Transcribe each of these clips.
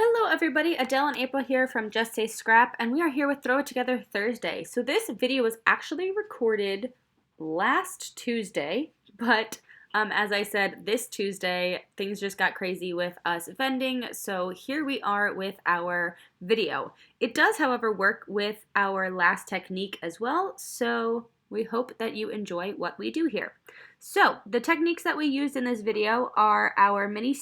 Hello everybody, Adele and April here from Just Say Scrap, and we are here with Throw It Together Thursday. So this video was actually recorded last Tuesday, but as I said, this Tuesday, things just got crazy with us vending, so here we are with our video. It does, however, work with our last technique as well, so we hope that you enjoy what we do here. So the techniques that we used in this video are our mini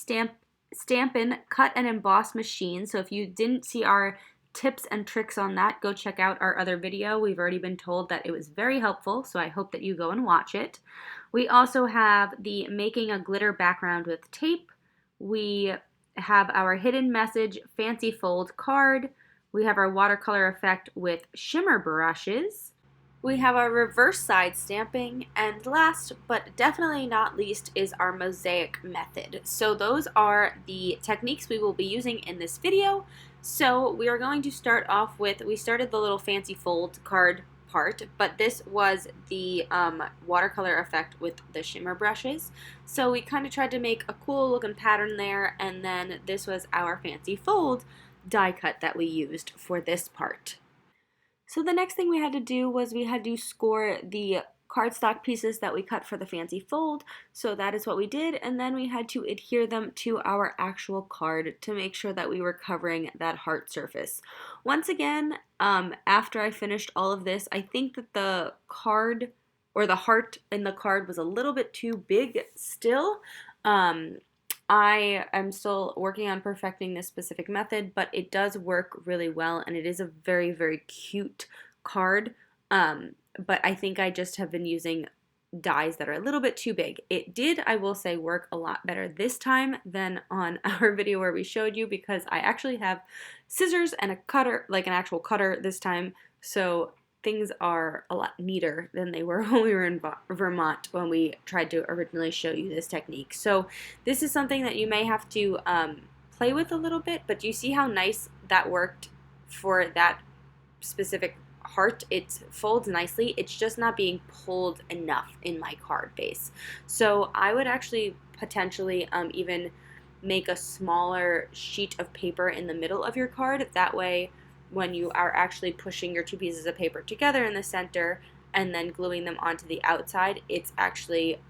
Stampin' cut and emboss machine. So if you didn't see our tips and tricks on that, go check out our other video. We've already been told that it was very helpful, so I hope that you go and watch it. We also have the making a glitter background with tape. We have our hidden message fancy fold card. We have our watercolor effect with shimmer brushes. We have our reverse side stamping, and last but definitely not least is our mosaic method. So those are the techniques we will be using in this video. So we are going to start off with, we started the little fancy fold card part, but this was the watercolor effect with the shimmer brushes. So we kind of tried to make a cool looking pattern there, and then this was our fancy fold die cut that we used for this part. So the next thing we had to do was we had to score the cardstock pieces that we cut for the fancy fold. So that is what we did, and then we had to adhere them to our actual card to make sure that we were covering that heart surface. Once again, after I finished all of this, I think that the card or the heart in the card was a little bit too big still. I am still working on perfecting this specific method, but it does work really well, and it is a very, very cute card. But I think I just have been using dies that are a little bit too big. It did, I will say, work a lot better this time than on our video where we showed you, because I actually have scissors and a cutter, like an actual cutter this time, so things are a lot neater than they were when we were in Vermont when we tried to originally show you this technique. So this is something that you may have to play with a little bit, but do you see how nice that worked for that specific heart? It folds nicely. It's just not being pulled enough in my card base. So I would actually potentially even make a smaller sheet of paper in the middle of your card. That way, when you are actually pushing your two pieces of paper together in the center and then gluing them onto the outside, it's actually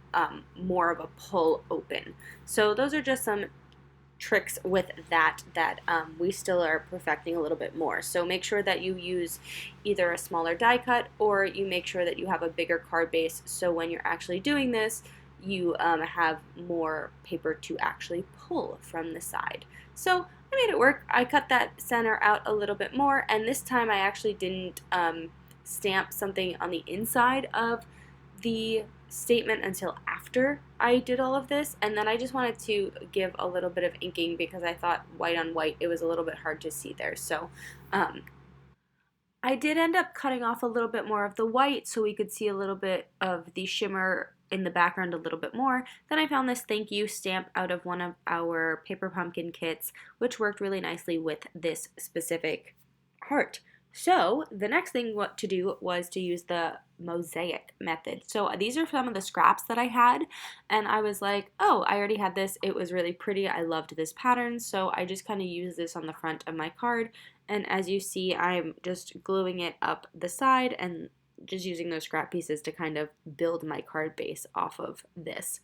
more of a pull open. So those are just some tricks with that we still are perfecting a little bit more. So make sure that you use either a smaller die cut, or you make sure that you have a bigger card base, so when you're actually doing this, you have more paper to actually pull from the side. So I made it work. I cut that center out a little bit more, and this time I actually didn't stamp something on the inside of the statement until after I did all of this, and then I just wanted to give a little bit of inking because I thought white on white it was a little bit hard to see there. So I did end up cutting off a little bit more of the white so we could see a little bit of the shimmer in the background a little bit more. Then I found this thank you stamp out of one of our paper pumpkin kits, which worked really nicely with this specific heart. So the next thing what to do was to use the mosaic method. So these are some of the scraps that I had, and I was like, oh, I already had this. It was really pretty. I loved this pattern, so I just kind of used this on the front of my card. And as you see, I'm just gluing it up the side and just using those scrap pieces to kind of build my card base off of this.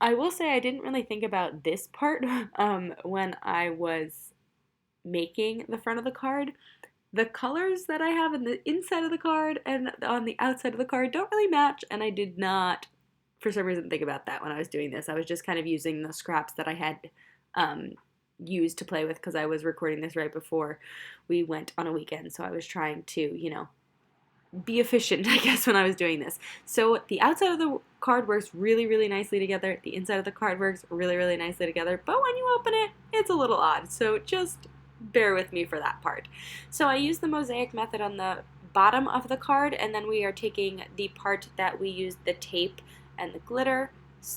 I will say I didn't really think about this part when I was making the front of the card. The colors that I have in the inside of the card and on the outside of the card don't really match, and I did not, for some reason, think about that when I was doing this. I was just kind of using the scraps that I had used to play with, because I was recording this right before we went on a weekend, so I was trying to, you know, be efficient, I guess, when I was doing this. So the outside of the card works really, really nicely together. The inside of the card works really, really nicely together, but when you open it, it's a little odd, so just bear with me for that part. So I used the mosaic method on the bottom of the card, and then we are taking the part that we used the tape and the glitter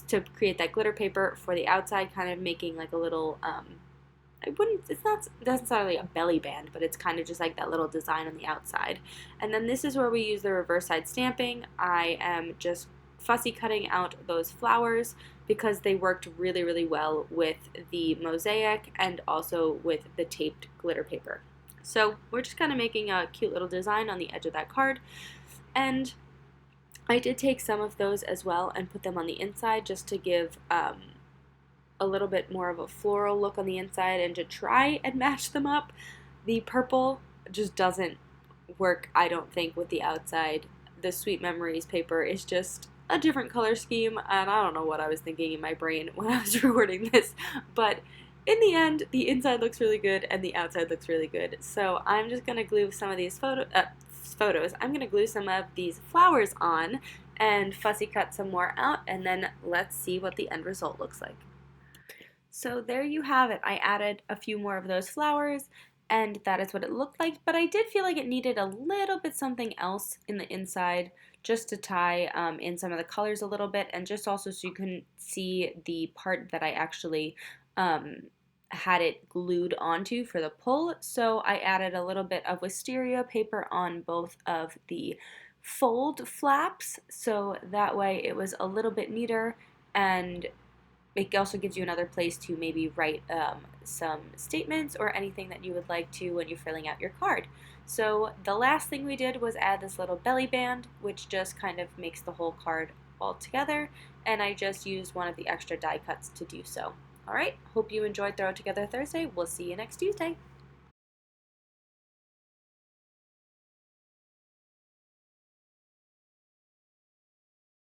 to create that glitter paper for the outside, kind of making like a little it's not necessarily a belly band, but it's kind of just like that little design on the outside. And then this is where we use the reverse side stamping. I am just fussy cutting out those flowers because they worked really, really well with the mosaic and also with the taped glitter paper. So we're just kind of making a cute little design on the edge of that card. And I did take some of those as well and put them on the inside just to give a little bit more of a floral look on the inside and to try and match them up. The purple just doesn't work, I don't think, with the outside. The Sweet Memories paper is just a different color scheme, and I don't know what I was thinking in my brain when I was recording this, but in the end, the inside looks really good and the outside looks really good. So I'm just going to glue some of these photos. I'm going to glue some of these flowers on and fussy cut some more out, and then let's see what the end result looks like. So there you have it. I added a few more of those flowers, and that is what it looked like, but I did feel like it needed a little bit something else in the inside just to tie in some of the colors a little bit, and just also so you can see the part that I actually had it glued onto for the pull. So I added a little bit of wisteria paper on both of the fold flaps, so that way it was a little bit neater, and it also gives you another place to maybe write some statements or anything that you would like to when you're filling out your card. So the last thing we did was add this little belly band, which just kind of makes the whole card all together, and I just used one of the extra die cuts to do so. Alright, hope you enjoyed Throw It Together Thursday. We'll see you next Tuesday.